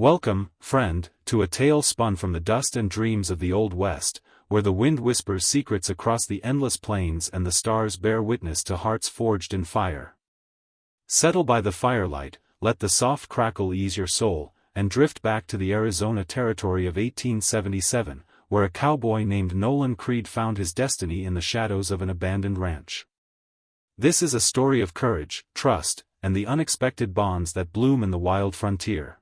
Welcome, friend, to a tale spun from the dust and dreams of the Old West, where the wind whispers secrets across the endless plains and the stars bear witness to hearts forged in fire. Settle by the firelight, let the soft crackle ease your soul, and drift back to the Arizona territory of 1877, where a cowboy named Nolan Creed found his destiny in the shadows of an abandoned ranch. This is a story of courage, trust, and the unexpected bonds that bloom in the wild frontier.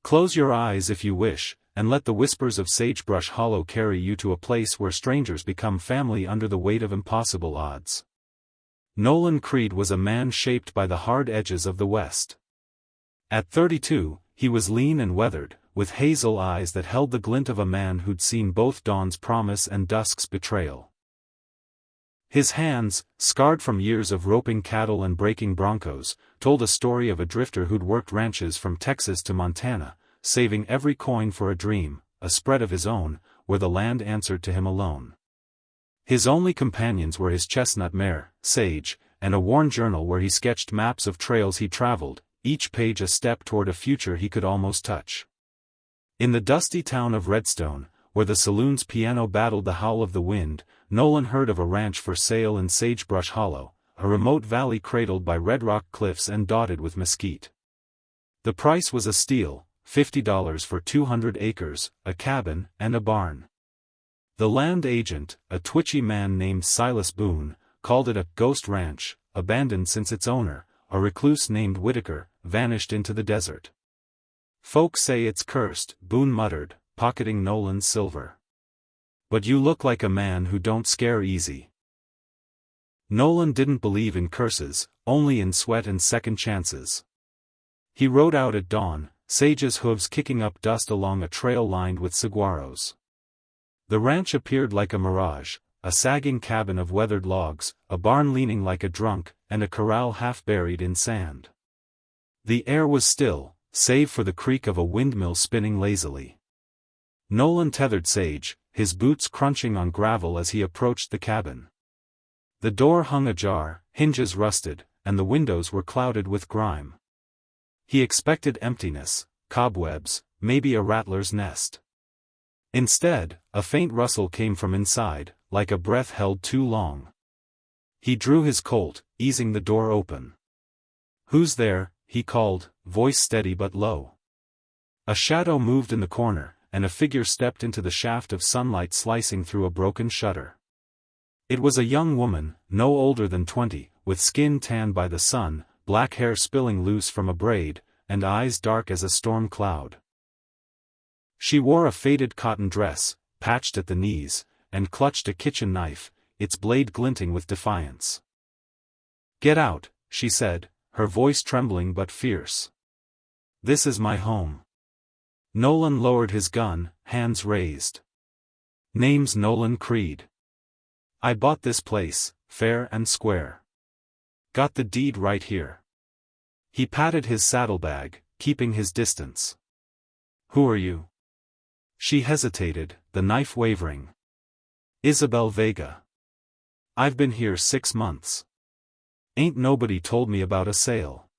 Close your eyes if you wish, and let the whispers of Sagebrush Hollow carry you to a place where strangers become family under the weight of impossible odds. Nolan Creed was a man shaped by the hard edges of the West. At 32, he was lean and weathered, with hazel eyes that held the glint of a man who'd seen both dawn's promise and dusk's betrayal. His hands, scarred from years of roping cattle and breaking broncos, told a story of a drifter who'd worked ranches from Texas to Montana, saving every coin for a dream, a spread of his own, where the land answered to him alone. His only companions were his chestnut mare, Sage, and a worn journal where he sketched maps of trails he traveled, each page a step toward a future he could almost touch. In the dusty town of Redstone, where the saloon's piano battled the howl of the wind, Nolan heard of a ranch for sale in Sagebrush Hollow, a remote valley cradled by red rock cliffs and dotted with mesquite. The price was a steal, $50 for 200 acres, a cabin, and a barn. The land agent, a twitchy man named Silas Boone, called it a ghost ranch, abandoned since its owner, a recluse named Whitaker, vanished into the desert. Folks say it's cursed, Boone muttered, pocketing Nolan's silver. But you look like a man who don't scare easy. Nolan didn't believe in curses, only in sweat and second chances. He rode out at dawn, Sage's hooves kicking up dust along a trail lined with saguaros. The ranch appeared like a mirage, a sagging cabin of weathered logs, a barn leaning like a drunk, and a corral half buried in sand. The air was still, save for the creak of a windmill spinning lazily. Nolan tethered Sage, his boots crunching on gravel as he approached the cabin. The door hung ajar, hinges rusted, and the windows were clouded with grime. He expected emptiness, cobwebs, maybe a rattler's nest. Instead, a faint rustle came from inside, like a breath held too long. He drew his Colt, easing the door open. "Who's there?" he called, voice steady but low. A shadow moved in the corner, and a figure stepped into the shaft of sunlight slicing through a broken shutter. It was a young woman, no older than 20, with skin tanned by the sun, black hair spilling loose from a braid, and eyes dark as a storm cloud. She wore a faded cotton dress, patched at the knees, and clutched a kitchen knife, its blade glinting with defiance. "Get out," she said, her voice trembling but fierce. "This is my home." Nolan lowered his gun, hands raised. "Name's Nolan Creed. I bought this place, fair and square. Got the deed right here." He patted his saddlebag, keeping his distance. "Who are you?" She hesitated, the knife wavering. "Isabel Vega. I've been here 6 months. Ain't nobody told me about a sale."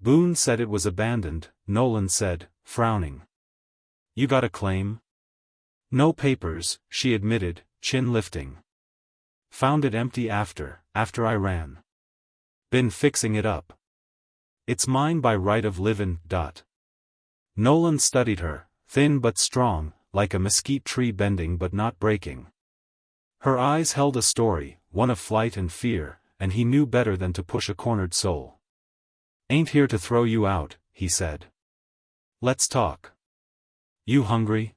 Boone said it was abandoned, Nolan said, frowning. "You got a claim?" "No papers," she admitted, chin lifting. "Found it empty after I ran. Been fixing it up. It's mine by right of livin'. Nolan studied her, thin but strong, like a mesquite tree bending but not breaking. Her eyes held a story, one of flight and fear, and he knew better than to push a cornered soul. "Ain't here to throw you out," he said. "Let's talk. You hungry?"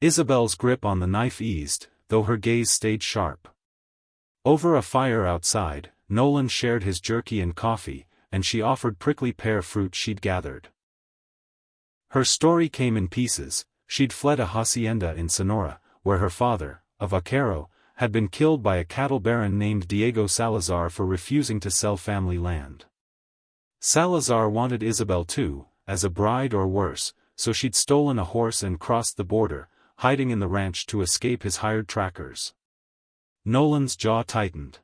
Isabel's grip on the knife eased, though her gaze stayed sharp. Over a fire outside, Nolan shared his jerky and coffee, and she offered prickly pear fruit she'd gathered. Her story came in pieces. She'd fled a hacienda in Sonora, where her father, a vaquero, had been killed by a cattle baron named Diego Salazar for refusing to sell family land. Salazar wanted Isabel too, as a bride or worse, so she'd stolen a horse and crossed the border, hiding in the ranch to escape his hired trackers. Nolan's jaw tightened.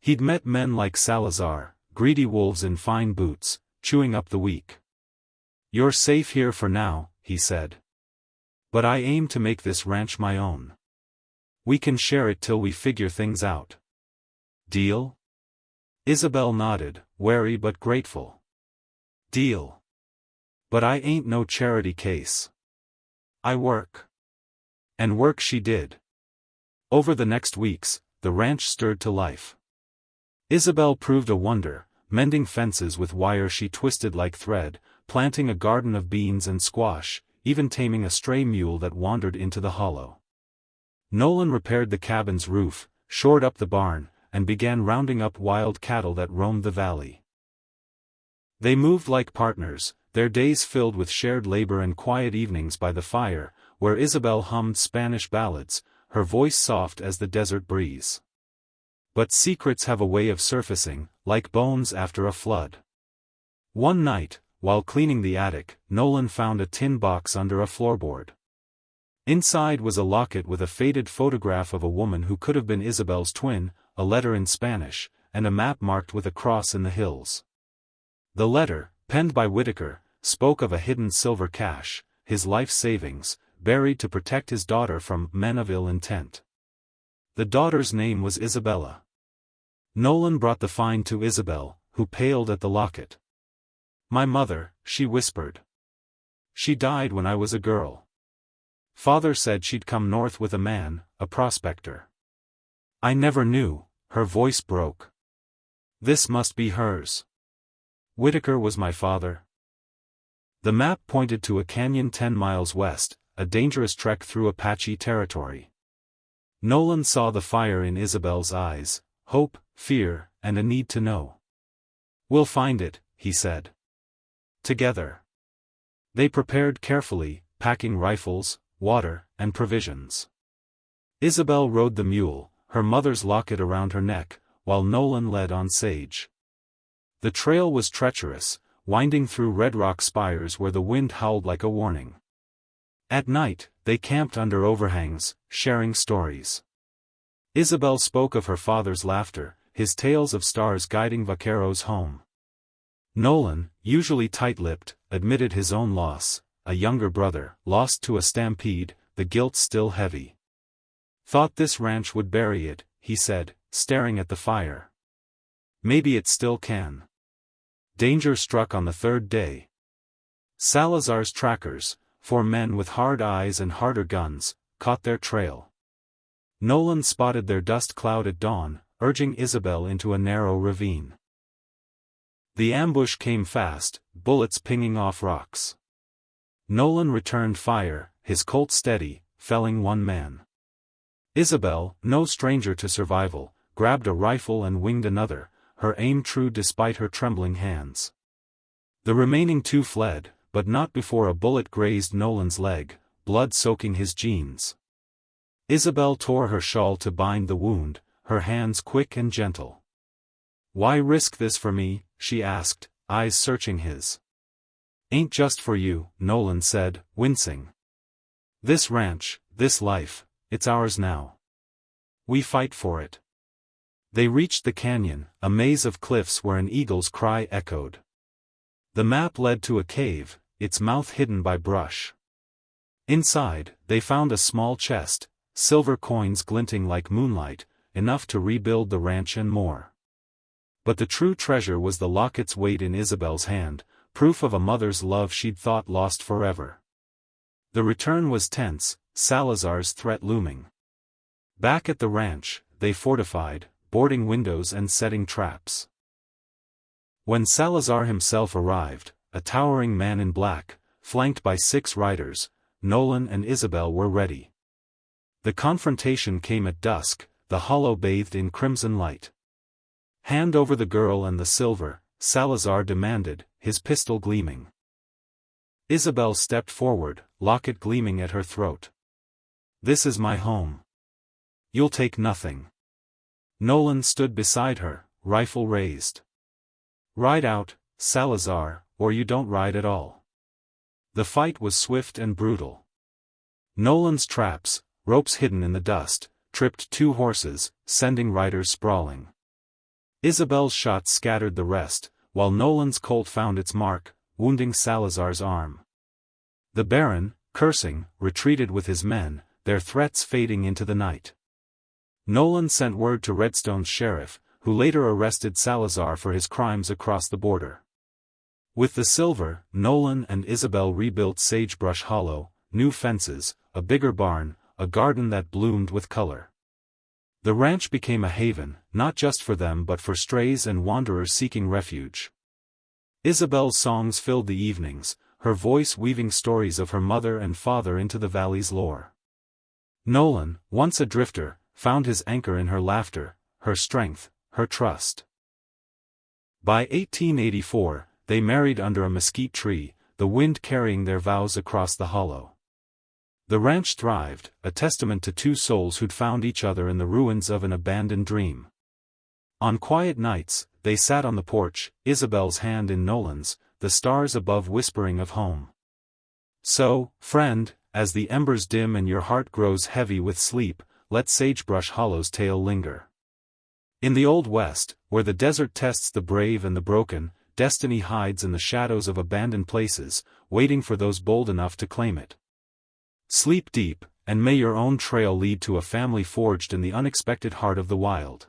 He'd met men like Salazar, greedy wolves in fine boots, chewing up the weak. "You're safe here for now," he said. "But I aim to make this ranch my own. We can share it till we figure things out. Deal?" Isabel nodded, wary but grateful. "Deal. But I ain't no charity case. I work." And work she did. Over the next weeks, the ranch stirred to life. Isabel proved a wonder, mending fences with wire she twisted like thread, planting a garden of beans and squash, even taming a stray mule that wandered into the hollow. Nolan repaired the cabin's roof, shored up the barn, and began rounding up wild cattle that roamed the valley. They moved like partners, their days filled with shared labor and quiet evenings by the fire, where Isabel hummed Spanish ballads, her voice soft as the desert breeze. But secrets have a way of surfacing, like bones after a flood. One night, while cleaning the attic, Nolan found a tin box under a floorboard. Inside was a locket with a faded photograph of a woman who could have been Isabel's twin, a letter in Spanish, and a map marked with a cross in the hills. The letter, penned by Whitaker, spoke of a hidden silver cache, his life savings, buried to protect his daughter from men of ill intent. The daughter's name was Isabella. Nolan brought the find to Isabel, who paled at the locket. "My mother," she whispered. "She died when I was a girl. Father said she'd come north with a man, a prospector. I never knew," her voice broke. "This must be hers. Whitaker was my father." The map pointed to a canyon 10 miles west, a dangerous trek through Apache territory. Nolan saw the fire in Isabel's eyes, hope, fear, and a need to know. "We'll find it," he said. Together. They prepared carefully, packing rifles, water, and provisions. Isabel rode the mule, her mother's locket around her neck, while Nolan led on Sage. The trail was treacherous, winding through red rock spires where the wind howled like a warning. At night, they camped under overhangs, sharing stories. Isabel spoke of her father's laughter, his tales of stars guiding vaqueros home. Nolan, usually tight-lipped, admitted his own loss, a younger brother, lost to a stampede, the guilt still heavy. "Thought this ranch would bury it," he said, staring at the fire. "Maybe it still can." Danger struck on the third day. Salazar's trackers, 4 men with hard eyes and harder guns, caught their trail. Nolan spotted their dust cloud at dawn, urging Isabel into a narrow ravine. The ambush came fast, bullets pinging off rocks. Nolan returned fire, his Colt steady, felling 1 man. Isabel, no stranger to survival, grabbed a rifle and winged another, her aim true despite her trembling hands. The remaining 2 fled, but not before a bullet grazed Nolan's leg, blood soaking his jeans. Isabel tore her shawl to bind the wound, her hands quick and gentle. "Why risk this for me?" she asked, eyes searching his. "Ain't just for you," Nolan said, wincing. "This ranch, this life, it's ours now. We fight for it." They reached the canyon, a maze of cliffs where an eagle's cry echoed. The map led to a cave, its mouth hidden by brush. Inside, they found a small chest, silver coins glinting like moonlight, enough to rebuild the ranch and more. But the true treasure was the locket's weight in Isabel's hand, proof of a mother's love she'd thought lost forever. The return was tense, Salazar's threat looming. Back at the ranch, they fortified, boarding windows and setting traps. When Salazar himself arrived, a towering man in black, flanked by 6 riders, Nolan and Isabel were ready. The confrontation came at dusk, the hollow bathed in crimson light. "Hand over the girl and the silver," Salazar demanded, his pistol gleaming. Isabel stepped forward, locket gleaming at her throat. "This is my home. You'll take nothing." Nolan stood beside her, rifle raised. "Ride out, Salazar, or you don't ride at all." The fight was swift and brutal. Nolan's traps, ropes hidden in the dust, tripped 2 horses, sending riders sprawling. Isabel's shots scattered the rest, while Nolan's Colt found its mark, wounding Salazar's arm. The Baron, cursing, retreated with his men, their threats fading into the night. Nolan sent word to Redstone's sheriff, who later arrested Salazar for his crimes across the border. With the silver, Nolan and Isabel rebuilt Sagebrush Hollow, new fences, a bigger barn, a garden that bloomed with color. The ranch became a haven, not just for them but for strays and wanderers seeking refuge. Isabel's songs filled the evenings, her voice weaving stories of her mother and father into the valley's lore. Nolan, once a drifter, found his anchor in her laughter, her strength, her trust. By 1884, they married under a mesquite tree, the wind carrying their vows across the hollow. The ranch thrived, a testament to two souls who'd found each other in the ruins of an abandoned dream. On quiet nights, they sat on the porch, Isabel's hand in Nolan's, the stars above whispering of home. So, friend, as the embers dim and your heart grows heavy with sleep, let Sagebrush Hollow's tale linger. In the Old West, where the desert tests the brave and the broken, destiny hides in the shadows of abandoned places, waiting for those bold enough to claim it. Sleep deep, and may your own trail lead to a family forged in the unexpected heart of the wild.